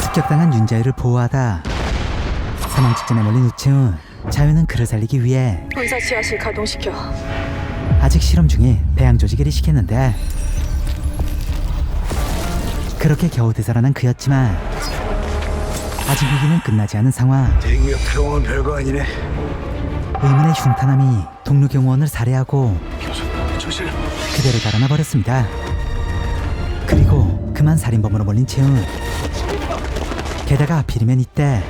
습격당한 윤자유를 보호하다 사망 직전에 몰린 우채훈. 자유는 그를 살리기 위해 본사 지하실 가동시켜. 아직 실험 중인 배양 조직을 이식했는데 그렇게 겨우 되살아난 그였지만 아직 위기는 끝나지 않은 상황. 대기업 병원 별거 아니네. 의문의 흉탄함이 동료 경호원을 살해하고 교수, 정신. 그대로 달아나 버렸습니다. 그리고 그만 살인범으로 몰린 채훈. 게다가 하필이면 이때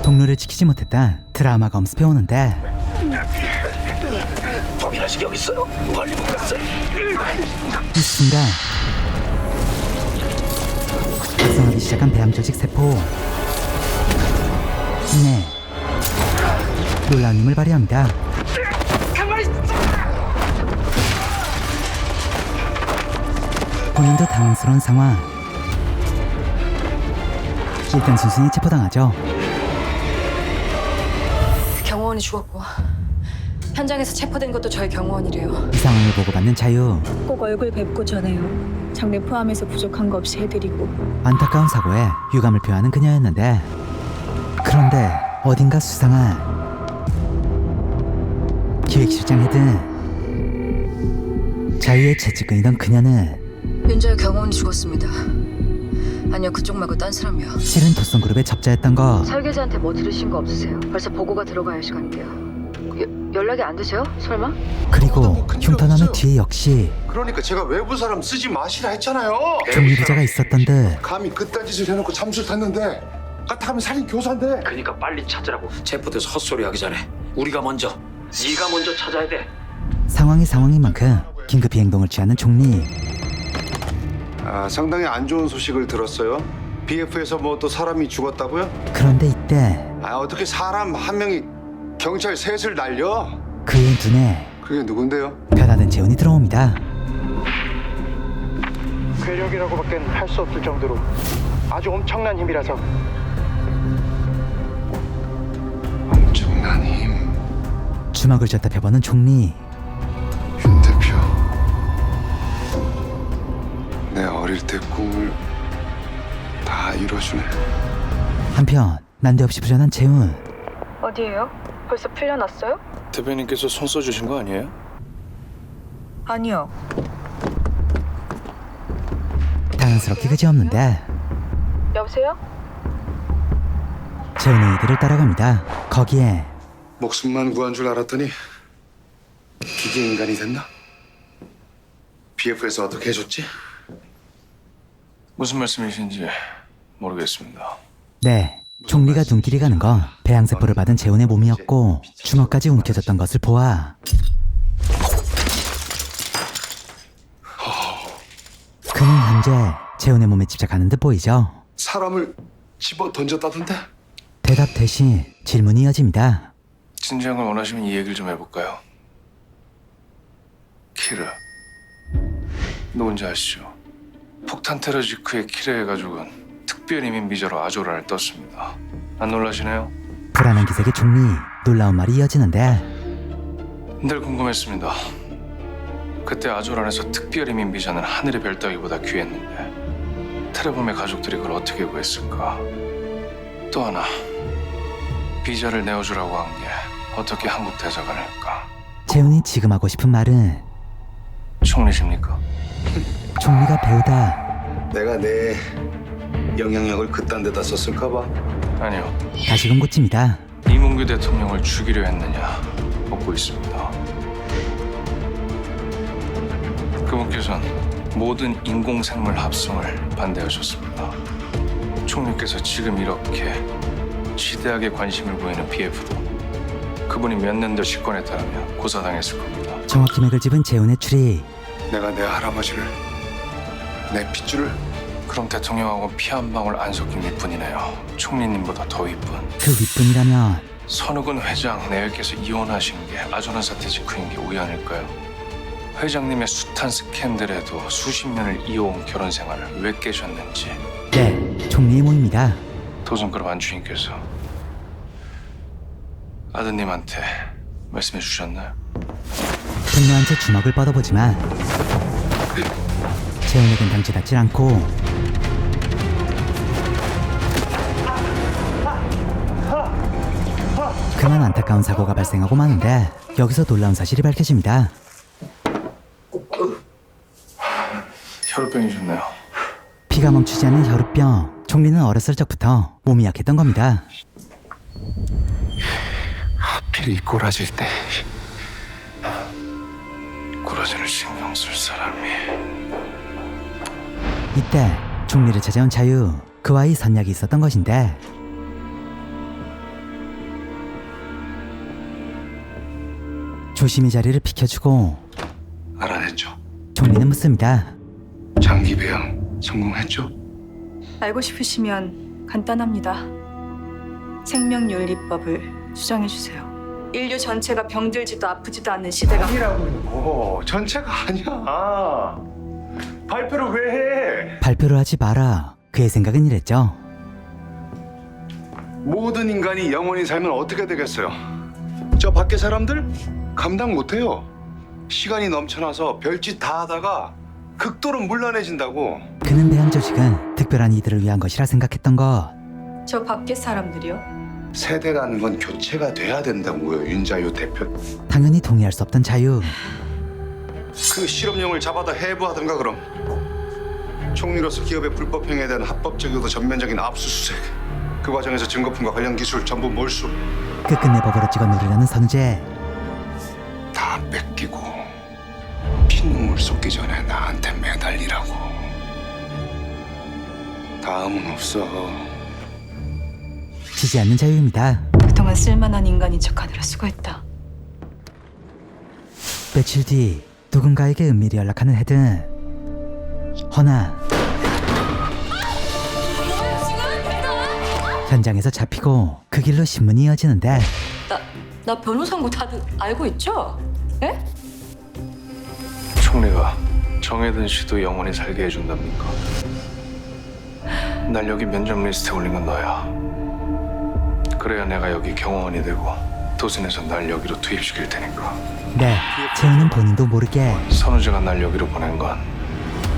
동료를 지키지 못했다 트라우마가 엄습해오는데 범인아직 여기 있어요. 빨리 못 갔어요. 이 순간 활성하기 시작한 배암조직 세포. 네, 놀라운 힘을 발휘합니다. 본인도 당황스러운 상황. 일단 순순히 체포당하죠. 경호원이 죽었고 현장에서 체포된 것도 저희 경호원이래요. 이 상황을 보고받는 자유. 꼭 얼굴 뵙고 전해요. 장례 포함해서 부족한 거 없이 해드리고. 안타까운 사고에 유감을 표하는 그녀였는데 그런데 어딘가 수상한 기획실장 헤드 자유의 채찍근이던 그녀는 윤자유 경호원이 죽었습니다. 아니요, 그쪽 말고 딴 사람이요. 실은 도성그룹의 접자였던 거. 설계자한테 뭐 들으신 거 없으세요? 벌써 보고가 들어가야 할 시간인데요. 연락이 안 되세요? 설마? 그리고 흉터남의 뒤에 역시 그러니까 제가 외부 사람 쓰지 마시라 했잖아요. 종리부자가 있었던 듯. 감히 그딴 짓을 해놓고 잠수를 탔는데 까딱하면 살인 교사인데. 그러니까 빨리 찾으라고. 체포돼서 헛소리하기 전에 우리가 먼저, 네가 먼저 찾아야 돼. 상황이 상황인 만큼 긴급히 행동을 취하는 종리. 상당히 안 좋은 소식을 들었어요. BF에서 뭐 또 사람이 죽었다고요? 그런데 이때 어떻게 사람 한 명이 경찰 셋을 날려? 그의 눈에 그게 누군데요? 변화된 재훈이 들어옵니다. 괴력이라고밖에 할 수 없을 정도로 아주 엄청난 힘이라서. 엄청난 힘. 주먹을 쥐었다 펴보는 종리. 윤 대표. 내 어릴 때 꿈을 다 이뤄주네. 한편 난데없이 부전한 재훈. 어디에요? 벌써 풀려났어요? 대표님께서 손 써주신 거 아니에요? 아니요. 당황스럽게 그지없는데 여보세요? 재훈의 이들을 따라갑니다. 거기에 목숨만 구한 줄 알았더니 기계 인간이 됐나? BF에서 어떻게 해줬지? 무슨 말씀이신지 모르겠습니다. 네, 종리가 눈길이 가는 건 배양세포를 받은 재훈의 몸이었고 주먹까지 움켜졌던 것을 보아 그는 현재 재훈의 몸에 집착하는 듯 보이죠. 사람을 집어 던졌다던데? 대답 대신 질문이 이어집니다. 진지한 걸 원하시면 이 얘기를 좀 해볼까요? 키르, 누군지 아시죠? 폭탄 테러 직후에 키르의 가족은 특별 이민 비자로 아조라를 떴습니다. 안 놀라시네요? 불안한 기색의 종리. 놀라운 말이 이어지는데 늘 궁금했습니다. 그때 아조란에서 특별 이민 비자는 하늘의 별 따기보다 귀했는데 테러범의 가족들이 그걸 어떻게 구했을까? 또 하나, 비자를 내어주라고 한 게 어떻게 한국 대사관일까? 재훈이 지금 하고 싶은 말은 총리십니까? 종리가 배우다. 내가 내 영향력을 그딴 데다 썼을까 봐. 아니요. 다시금 고칩니다. 이문규 대통령을 죽이려 했느냐 묻고 있습니다. 그분께서는 모든 인공생물 합성을 반대하셨습니다. 총리께서 지금 이렇게 지대하게 관심을 보이는 BF도 그분이 몇 년 더 집권했다면 고사당했을 겁니다. 정확히 맥을 집은 재훈의 추리. 내가 내 할아버지를, 내 핏줄을. 그럼 대통령하고 피 한 방울 안 섞인 윗분이네요. 총리님보다 더 윗분. 그 윗분이라면 선욱은 회장 내외께서 이혼하신 게 아조란 사태 직후인 게 우연일까요? 회장님의 숱한 스캔들에도 수십 년을 이어온 결혼 생활을 왜 깨셨는지. 네, 총리의 모입니다. 도성그룹 안주인께서 아드님한테 말씀해 주셨나요? 분노한 채 주먹을 뻗어보지만 재훈에겐 당치닿질 않고 그만 안타까운 사고가 발생하고 마는데 여기서 놀라운 사실이 밝혀집니다. 혈병이셨네요. 피가 멈추지 않는 혈우병. 총리는 어렸을 적부터 몸이 약했던 겁니다. 하필 이 꼬라질 때. 꾸러지를 신경 쓸 사람이. 이때 총리를 찾아온 자유. 그와의 선약이 있었던 것인데 조심히 자리를 비켜주고 알아냈죠. 총리는 묻습니다. 장기 배양 성공했죠. 알고 싶으시면 간단합니다. 생명윤리법을 수정해 주세요. 인류 전체가 병들지도 아프지도 않는 시대가 아니라고. 전체가 아니야. 발표를 왜 해? 발표를 하지 마라. 그의 생각은 이랬죠. 모든 인간이 영원히 살면 어떻게 되겠어요? 저 밖에 사람들 감당 못해요. 시간이 넘쳐나서 별짓 다 하다가 극도로 문란해진다고. 그는 배양 조직은 특별한 이들을 위한 것이라 생각했던 것. 저 밖에 사람들이요? 세대라는 건 교체가 돼야 된다고요, 윤자유 대표. 당연히 동의할 수 없던 자유. 그 실험용을 잡아다 해부하든가 그럼. 총리로서 기업의 불법 행위에 대한 합법적이고도 전면적인 압수수색. 그 과정에서 증거품과 관련 기술 전부 몰수. 끝끝내 법으로 찍어 누르려는 선우재. 다 뺏기고 피눈물 쏟기 전에 나한테 매달리라고. 다음은 없어. 지지 않는 자유입니다. 그동안 쓸만한 인간인 척하느라 수고했다. 며칠 뒤 누군가에게 은밀히 연락하는 헤든. 허나 현장에서 잡히고 그 길로 신문이 이어지는데 나 변호사인 거 다들 알고 있죠? 예? 총리가 정혜든 씨도 영원히 살게 해준답니까? 날 여기 면접 리스트에 올린 건 너야. 그래야 내가 여기 경호원이 되고 도슨에서 날 여기로 투입시킬 테니까. 네, 재훈은 본인도 모르게 선우재가 날 여기로 보낸 건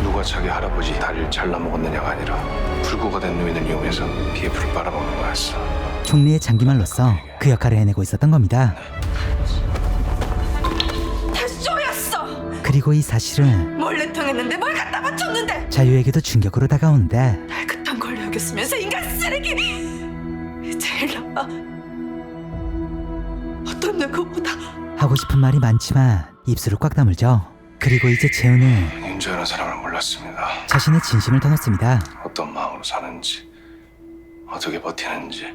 누가 자기 할아버지 다리를 잘라먹었느냐가 아니라 불구가 된 노인을 이용해서 BF를 빨아먹는 거였어. 총리의 장기말로서 그 역할을 해내고 있었던 겁니다. 다시 쪼였어! 그리고 이 사실은 몰래 통했는데 뭘 갖다 바쳤는데 자유에게도 충격으로 다가오는데 날 그딴 걸로 여겼으면서 인간 쓰레기! 제일 나빠. 어떤 누구보다 하고 싶은 말이 많지만 입술을 꽉 다물죠. 그리고 이제 재훈은 윤재라는 사람을 몰랐습니다. 자신의 진심을 터놓습니다. 어떤 마음으로 사는지, 어떻게 버티는지,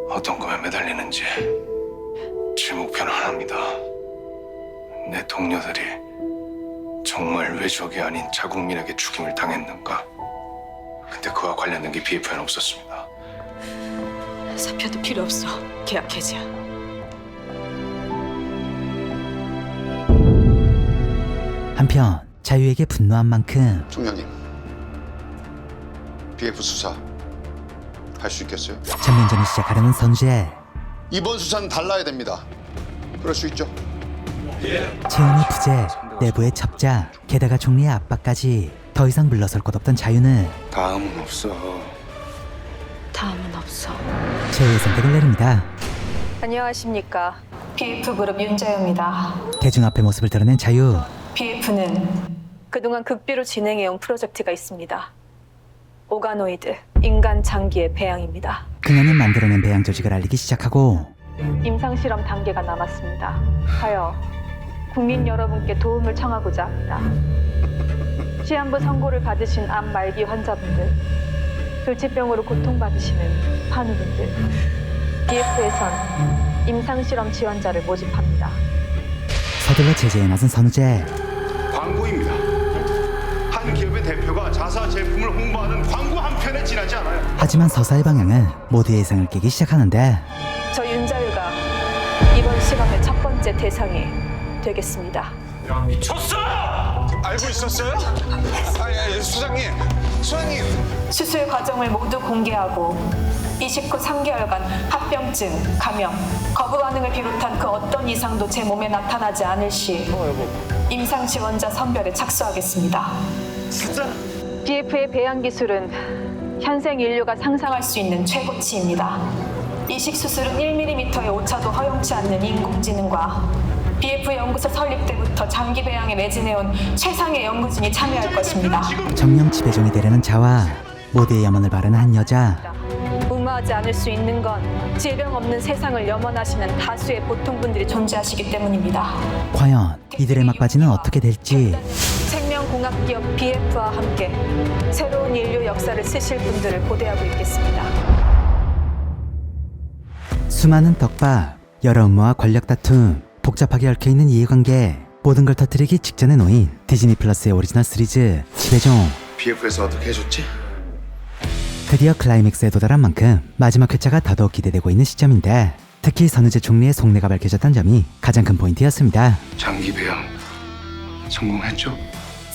어떤 꿈에 매달리는지. 제 목표는 하나입니다. 내 동료들이 정말 외적이 아닌 자국민에게 죽임을 당했는가. 근데 그와 관련된 게 BF에는 없었습니다. 사표도 필요 없어. 계약 해지야. 한편 자유에게 분노한 만큼 총장님, BF 수사 할 수 있겠어요? 전면전을 시작하려는 선우재. 이번 수사는 달라야 됩니다. 그럴 수 있죠? 재훈의 부재, 내부의 첩자, 게다가 총리의 압박까지 더 이상 물러설 곳 없던 자유는 다음은 없어. 다음은 없어. 최후의 선택을 내립니다. 안녕하십니까. BF그룹 윤자유입니다. 대중 앞에 모습을 드러낸 자유. BF는 그동안 극비로 진행해온 프로젝트가 있습니다. 오가노이드, 인간 장기의 배양입니다. 그녀는 만들어낸 배양 조직을 알리기 시작하고 임상실험 단계가 남았습니다. 하여 국민 여러분께 도움을 청하고자 합니다. 시한부 선고를 받으신 암 말기 환자분들, 불치병으로 고통받으시는 환우분들, BF에선 임상실험 지원자를 모집합니다. 서둘러 제재에 나선 선우재. 광고입니다. 한 기업의 대표가 자사 제품을 홍보하는 광고 한 편에 지나지 않아요. 하지만 서사의 방향은 모두의 예상을 깨기 시작하는데 저 윤자유가 이번 실험의 첫 번째 대상이 되겠습니다. 알고 있었어요? 수장님. 수술 과정을 모두 공개하고 29 3개월간 합병증, 감염, 거부 반응을 비롯한 그 어떤 이상도 제 몸에 나타나지 않을 시 임상 지원자 선별에 착수하겠습니다. BF의 배양 기술은 현생 인류가 상상할 수 있는 최고치입니다. 이식 수술은 1mm의 오차도 허용치 않는 인공지능과 BF 연구소 설립 때부터 장기 배양에 매진해온 최상의 연구진이 참여할 것입니다. 정령 지배종이 되려는 자와 모두의 염원을 바라는 한 여자. 무모하지 않을 수 있는 건 질병 없는 세상을 염원하시는 다수의 보통분들이 존재하시기 때문입니다. 과연 이들의 막바지는 어떻게 될지. 생명공학기업 BF와 함께 새로운 인류 역사를 쓰실 분들을 고대하고 있겠습니다. 수많은 떡밥, 여러 음모와 권력 다툼, 복잡하게 얽혀있는 이해관계, 모든 걸 터뜨리기 직전에 놓인 디즈니 플러스의 오리지널 시리즈 지배종. BF에서 어떻게 해줬지? 드디어 클라이맥스에 도달한 만큼 마지막 회차가 더더욱 기대되고 있는 시점인데, 특히 선우재 총리의 속내가 밝혀졌던 점이 가장 큰 포인트였습니다. 장기 배양 성공했죠?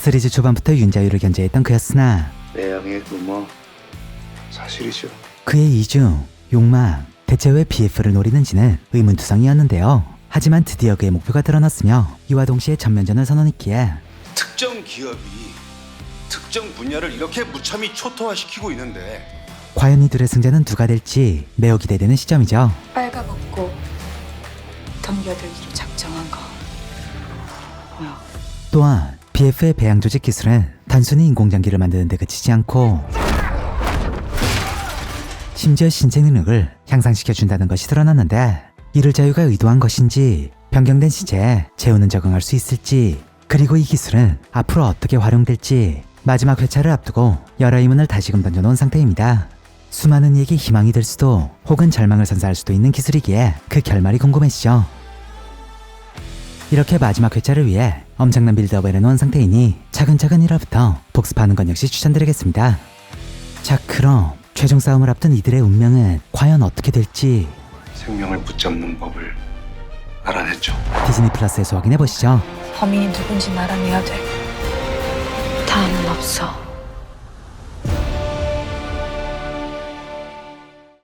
시리즈 초반부터 윤자유를 견제했던 그였으나 배양의 rumor 사실이죠. 그의 이중, 욕망, 대체 왜 BF를 노리는지는 의문투성이었는데요. 하지만 드디어 그의 목표가 드러났으며 이와 동시에 전면전을 선언했기에 특정 기업이 특정 분야를 이렇게 무참히 초토화시키고 있는데 과연 이들의 승자는 누가 될지 매우 기대되는 시점이죠. 빨가벗고 덤벼들기로 작정한 거 뭐야? 또한 BF의 배양 조직 기술은 단순히 인공장기를 만드는 데 그치지 않고 심지어 신체 능력을 향상시켜준다는 것이 드러났는데, 이를 자유가 의도한 것인지, 변경된 시제에 재우는 적응할 수 있을지, 그리고 이 기술은 앞으로 어떻게 활용될지 마지막 회차를 앞두고 여러 의문을 다시금 던져놓은 상태입니다. 수많은 이에게 희망이 될 수도 혹은 절망을 선사할 수도 있는 기술이기에 그 결말이 궁금해지죠. 이렇게 마지막 회차를 위해 엄청난 빌드업을 해놓은 상태이니 차근차근 1화부터 복습하는 건 역시 추천드리겠습니다. 자, 그럼 최종 싸움을 앞둔 이들의 운명은 과연 어떻게 될지 생명을 붙잡는 법을 알아냈죠. 디즈니 플러스에서 확인해 보시죠. 범인이 누군지 알아내야 돼. 다음은 없어.